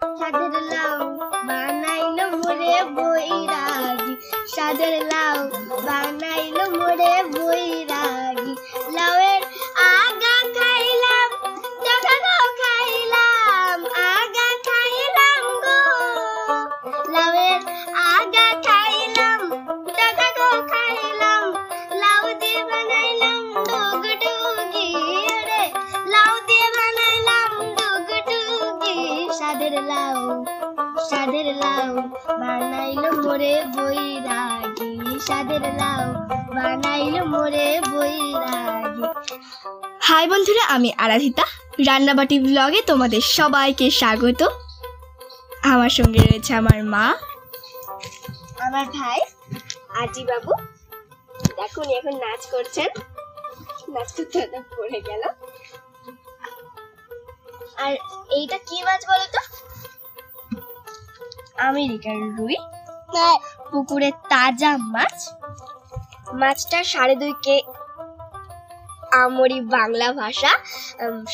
সাদের লাউ বানাইলো মোরে বৈরাগী, সাদের লাউ বানাইলো মোরে বৈরাগী। লাউয়ের আগা খাইলাম, ডগা গো খাইলাম, আগা খাইলাম গো। লাউয়ের আগা খাইলাম, ডগা গো খাইলাম, লাউ দিয়ে বানাইলাম ডুগডুগি রে, লাউ দিয়ে বানাইলাম ডুগডুগি। সাদের লাউ, সাদের লাউ বানাইলো মোরে বৈরাগী, সাদের লাউ বানাইলো মোরে বৈরাগী। হাই বন্ধুরা, আমি আরাধিতা, রান্নাবাটি ব্লগে তোমাদের সবাইকে স্বাগত। আমার সঙ্গে রয়েছে আমার মা, আমার ভাই আজি বাবু। দেখুন এখন নাচ করছেন, নাচ করতে পড়ে গেল। আর এইটা কি মাছ বলো তো? আমেরিকান রুই, পুকুরের তাজা মাছ। মাছটা 2.5 কে আমরি বাংলা ভাষা,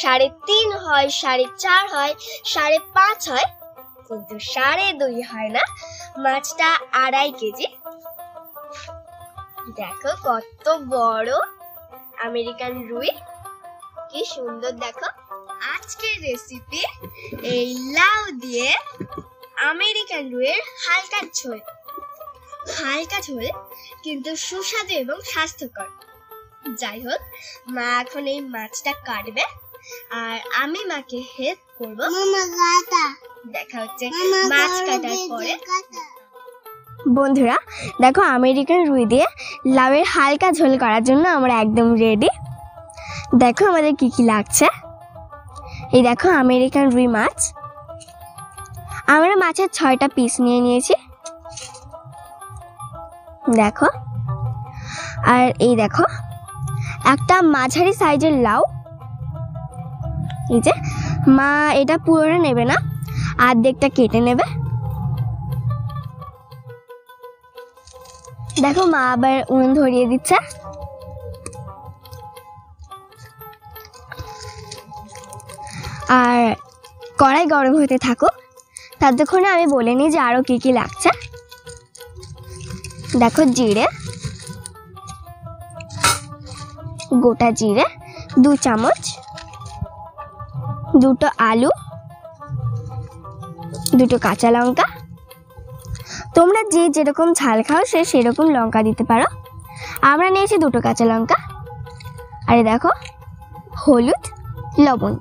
3.5 হয়, 4.5 হয়, 5.5 হয়, কিন্তু 2.5 হয় না। মাছটা 2.5 কেজি। দেখো কত বড় আমেরিকান রুই, কি সুন্দর। দেখো আজকের রেসিপি এই লাউ দিয়ে আমেরিকান রুইয়ের হালকা ঝোল। হালকা ঝোল কিন্তু সুস্বাদু এবং স্বাস্থ্যকর। যাই হোক, মা এখন এই মাছটা কাটবে আর আমি মাকে হেল্প করব। দেখা হচ্ছে মাছ কাটার পরে। বন্ধুরা দেখো, আমেরিকান রুই দিয়ে লাউয়ের হালকা ঝোল করার জন্য আমরা একদম রেডি। দেখো আমাদের কি কি লাগছে। এই দেখো আমেরিকান রুই মাছ। আমরা মাছের 6টা পিস নিয়ে নিয়েছি, দেখো। আর এই দেখো একটা মাঝারি সাইজের লাউ। এই যে মা এটা পুরোটা নেবে না, অর্ধেকটা কেটে নেবে। দেখো মা আবার উনুন ধরিয়ে দিচ্ছে। আর কড়াই গরম হতে থাকো, ততক্ষণে আমি বলে নিই যে আরো কি কি লাগছে। দেখো জিরে, গোটা জিরে 2 চামচ, 2টো আলু, 2টো কাঁচা লঙ্কা। তোমরা যে যেরকম ঝাল খাও সেরকম লঙ্কা দিতে পারো। আমরা নিয়েছি 2টো কাঁচা লঙ্কা। আর দেখো হলুদ, লবণ।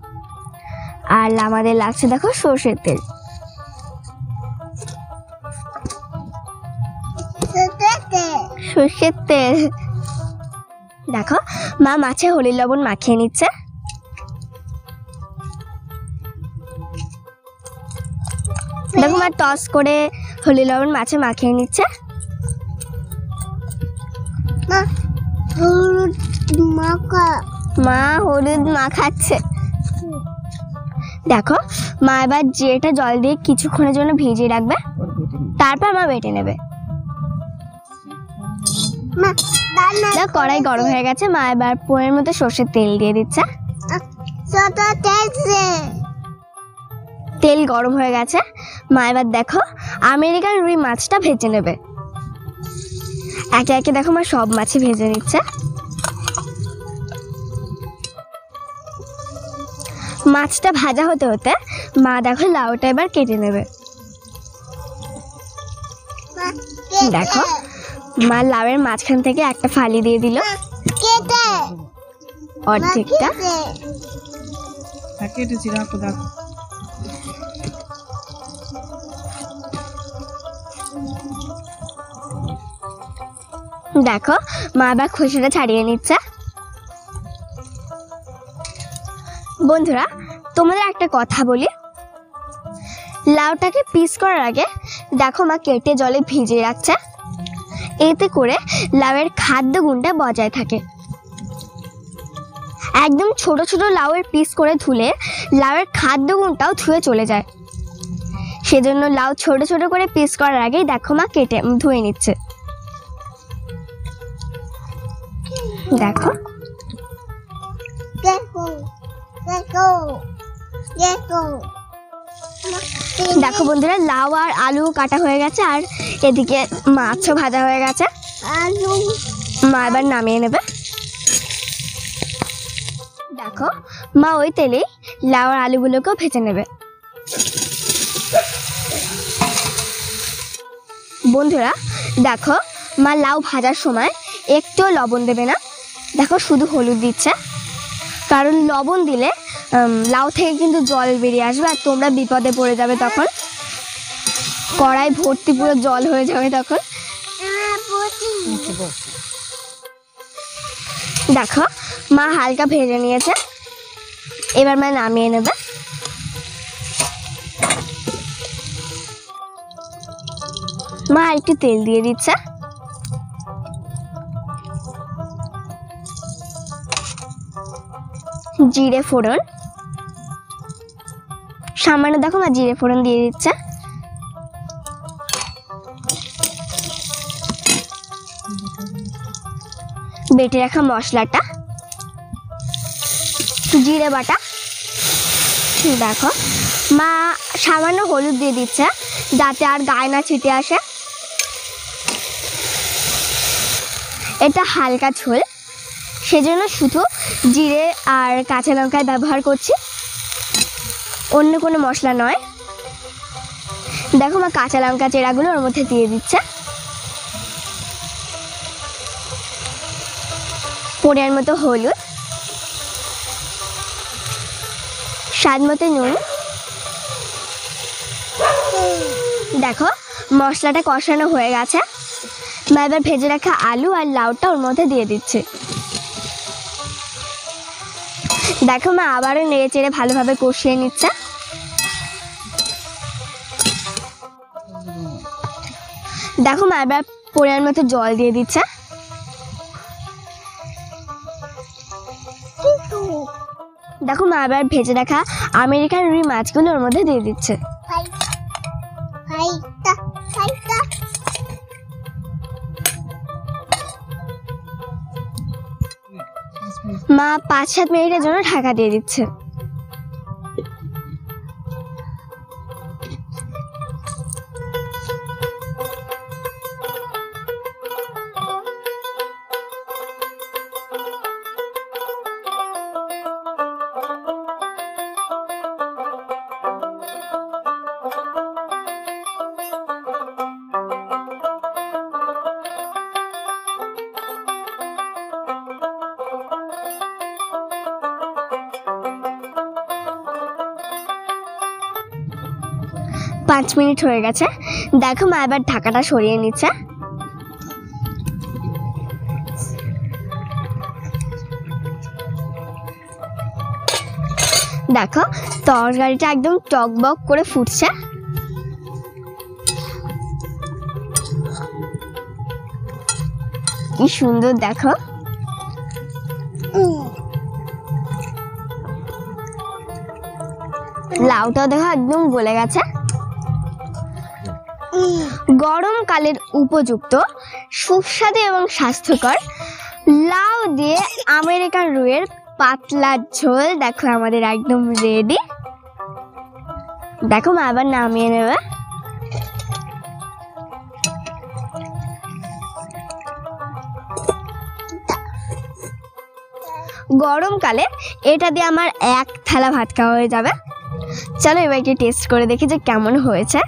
আর আমাদের লাগছে দেখো সরষের তেল। সরষের তেল। দেখো মা মাছে হলুদ লবণ মাখিয়ে নিচ্ছে। দেখো মা টস করে হলুদ লবণ মাছে মাখিয়ে নিচ্ছে। মা হলুদ মাখাচ্ছে। দেখো মা এবার জিরেটা জল দিয়ে কিছুক্ষণের জন্য ভিজিয়ে রাখবে, তারপর মা বেটে নেবে। কড়াই গরম হয়ে গেছে, মা এবার পোড়ের মতো সর্ষের তেল দিয়ে দিচ্ছে। তেল গরম হয়ে গেছে, মা এবার দেখো আমেরিকান রুই মাছটা ভেজে নেবে। একে একে দেখো মা সব মাছই ভেজে নিচ্ছে। মাছটা ভাজা হতে হতে মা দেখো লাউটা এবার কেটে নেবে। দেখো মা লাউয়ের মাঝখান থেকে একটা ফালি দিয়ে দিল, অর্ধেকটা। দেখো মা আবার খোসাটা ছাড়িয়ে নিচ্ছে। বন্ধুরা তোমাদের একটা কথা বলি, লাউটাকে পিস করার আগে দেখো মা কেটে জলে ভিজিয়ে রাখছে। এতে করে লাউয়ের খাদ্য গুণটা বজায় থাকে। একদম ছোট ছোট লাউয়ের পিস করে ধুলে লাউয়ের খাদ্য গুণটাও ধুয়ে চলে যায়। সেজন্য লাউ ছোট ছোট করে পিস করার আগেই দেখো মা কেটে ধুয়ে নিচ্ছে। দেখো দেখো বন্ধুরা, লাউ আর আলু কাটা হয়ে গেছে, আর এদিকে মাছও ভাজা হয়ে গেছে। মা এবার নামিয়ে নেবে। দেখো মা ওই তেলেই লাউ আর আলুগুলোকেও ভেজে নেবে। বন্ধুরা দেখো, মা লাউ ভাজার সময় একটুও লবণ দেবে না। দেখো শুধু হলুদ দিচ্ছে, কারণ লবণ দিলে লাউ থেকে কিন্তু জল বেরিয়ে আসবে, আর তোমরা বিপদে পড়ে যাবে। তখন কড়াই ভর্তি পুরো জল হয়ে যাবে তখন। দেখো মা হালকা ভেজে নিয়েছে, এবার মা নামিয়ে নেবে। মা একটু তেল দিয়ে দিচ্ছে। জিরে ফোড়ন সামান্য, দেখো মা জিরে ফোড়ন দিয়ে দিচ্ছে। বেটে রাখা মশলাটা, জিরে বাটা। দেখো মা সামান্য হলুদ দিয়ে দিচ্ছে, যাতে আর গায়ে না ছিটে আসে। এটা হালকা ঝোল, সেজন্য শুধু জিরে আর কাঁচা লঙ্কায় ব্যবহার করছি, অন্য কোনো মশলা নয়। দেখো মা কাঁচা লঙ্কা চেরাগুলো ওর মধ্যে দিয়ে দিচ্ছে। পরিমাণ মতো হলুদ, স্বাদ মতো নুন। দেখো মশলাটা কষানো হয়ে গেছে। মা এবার ভেজে রাখা আলু আর লাউটা ওর মধ্যে দিয়ে দিচ্ছে। দেখো মা আবারও নেড়ে চেড়ে ভালোভাবে কষিয়ে নিচ্ছে। দেখো মা এবার পরিমাণ মতো জল দিয়ে দিচ্ছে। দেখো মা এবার ভেজে রাখা আমেরিকান রুই মাছগুলো ওর মধ্যে দিয়ে দিচ্ছে। মা 5-7 মিনিটের জন্য ঢাকা দিয়ে দিচ্ছে। পাঁচ মিনিট হয়ে গেছে। দেখো মা এবার ঢাকাটা সরিয়ে নিচ্ছে। দেখো তরকারিটা একদম টকবক করে ফুটছে। কি সুন্দর দেখো। লাউটাও দেখো একদম গলে গেছে। গরমকালের উপযুক্ত সুস্বাদু এবং স্বাস্থ্যকর লাউ দিয়ে আমেরিকান রুইয়ের পাতলা ঝোল দেখো আমাদের একদম রেডি। দেখো মা আবার নামিয়ে নেবে। গরমকালে এটা দিয়ে আমার এক থালা ভাত খাওয়া হয়ে যাবে। চলো এবার একটু টেস্ট করে দেখি যে কেমন হয়েছে।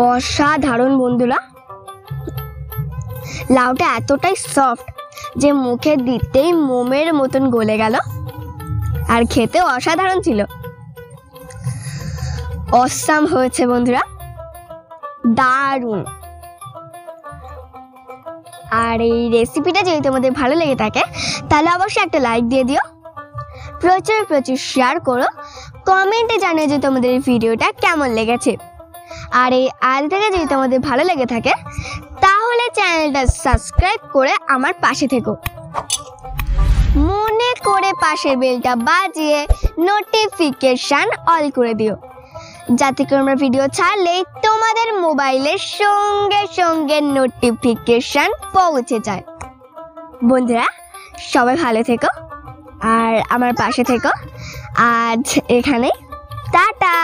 অসাধারণ বন্ধুরা, লাউটা এতটাই সফট যে মুখে দিতেই মোমের মতন গলে গেল, আর খেতে অসাধারণ ছিল। অসাম হয়েছে বন্ধুরা, দারুণ। আর এই রেসিপিটা যদি তোমাদের ভালো লেগে থাকে তাহলে অবশ্যই একটা লাইক দিয়ে দিও, প্রচুর প্রচুর শেয়ার করো, কমেন্টে জানিয়ে যে তোমাদের এই ভিডিওটা কেমন লেগেছে। আর এই আলুটাকে যদি তোমাদের ভালো লেগে থাকে তাহলে চ্যানেলটা সাবস্ক্রাইব করে আমার পাশে থেকো। মনে করে পাশের বেলটা বাজিয়ে নোটিফিকেশন অল করে দিও, যাতে করে আমরা ভিডিও ছাড়লেই তোমাদের মোবাইলের সঙ্গে সঙ্গে নোটিফিকেশন পৌঁছে যায়। বন্ধুরা সবাই ভালো থেকো আর আমার পাশে থেকো। আজ এখানে টাটা।